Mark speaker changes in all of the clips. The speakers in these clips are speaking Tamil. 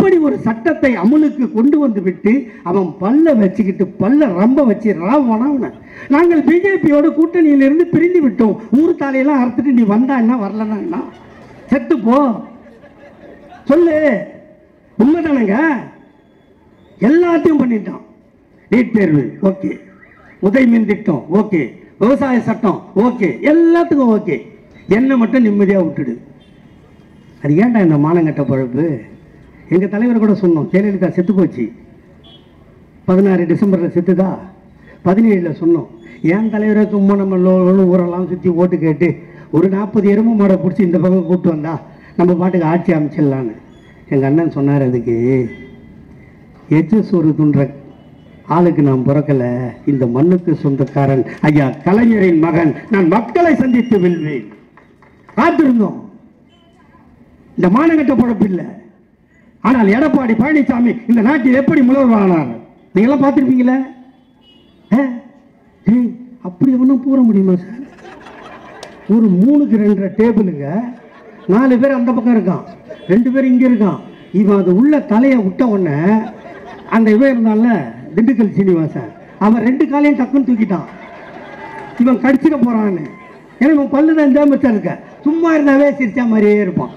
Speaker 1: அப்படி ஒரு சட்டத்தை அமலுக்கு கொண்டு வந்து விட்டு அவன் பல்ல வச்சுக்கிட்டு பல்ல ரொம்ப வச்சு ராவண நாங்கள் பிஜேபியோட கூட்டணியிலிருந்து பிரிந்து விட்டோம், ஊர் தாலையெல்லாம் அறுத்துட்டு நீ வந்தா என்ன வரலன்னா என்ன, செத்து போ சொல்லு. உண்மைதானங்க? எல்லாத்தையும் பண்ணிட்டான். நீட் தேர்வு ஓகே, உதய் மின் திட்டம் ஓகே, விவசாய சட்டம் ஓகே, எல்லாத்துக்கும் ஓகே. என்ன மட்டும் நிம்மதியாக விட்டுடு. அது ஏன்டா இந்த மானங்கட்ட பழப்பு? எங்கள் தலைவர் கூட சொன்னோம், ஜெயலலிதா செத்து போச்சு, 16 டிசம்பரில் செத்துதா, 17 சொன்னோம். ஏன் தலைவரை சும்மா நம்ம ஊரெல்லாம் சுற்றி ஓட்டு கேட்டு ஒரு 40 எருமை மாடை பிடிச்சி இந்த பக்கம் கூப்பிட்டு வந்தா நம்ம பாட்டுக்கு ஆட்சி அமைச்சிடலான்னு. எங்கள் அண்ணன் சொன்னார், அதுக்கு எச்சசோறு துன்ற ஆளுக்கு நான் பிறக்கலை, இந்த மண்ணுக்கு சொந்தக்காரன் ஐயா கலைஞரின் மகன், நான் மக்களை சந்தித்து வெல்வேன். காத்திருந்தோம். இந்த மானங்கட்ட பழப்பு இல்லை. ஆனால் எடப்பாடி பழனிசாமி இந்த நாட்டில் எப்படி முதல்வரானார் நீங்களாம் பார்த்துருப்பீங்களே. அப்படி ஒன்றும் கூற முடியுமா சார்? ஒரு 3க்கு 2 டேபிளுங்க, 4 பேர் அந்த பக்கம் இருக்கான், 2 பேர் இங்கே இருக்கான். இவன் அது உள்ள தலையை விட்ட உடனே அந்த இவன் இருந்தான்ல திண்டுக்கல் சீனிவாசன், அவன் 2 காலையும் டக்குன்னு தூக்கிட்டான். இவன் கடிச்சிட போறான்னு. ஏன்னா இவன் பல்லு தான் டேமேஜா இருக்க, சும்மா இருந்தாவே சிரிச்சா மாதிரியே இருப்பான்.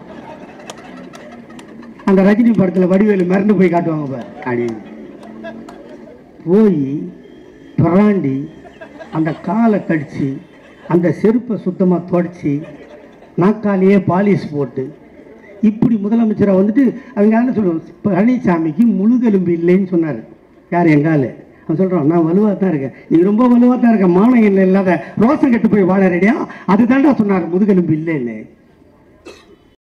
Speaker 1: அந்த ரஜினி படத்தில் வடிவேலு மிரண்டு போய் காட்டுவாங்க பார், அப்படின்னு போய் பிராண்டி அந்த காலை கடிச்சு அந்த செருப்பை சுத்தமாக தொடச்சி நாக்காலேயே பாலிஷ் போட்டு இப்படி முதலமைச்சராக வந்துட்டு அவங்க என்ன சொல்லுவோம், பழனிசாமிக்கு முழுகெலும்பு இல்லைன்னு சொன்னார். யார்? எங்கால். அவன் சொல்கிறான், நான் வலுவாக தான் இருக்கேன், நீ ரொம்ப வலுவாக தான் இருக்க, மானம் என்ன இல்லாத ரோசம் கட்டு போய் வாழ ரெடியா, அதுதான்டா சொன்னார் முதுகெலும்பு இல்லைன்னு.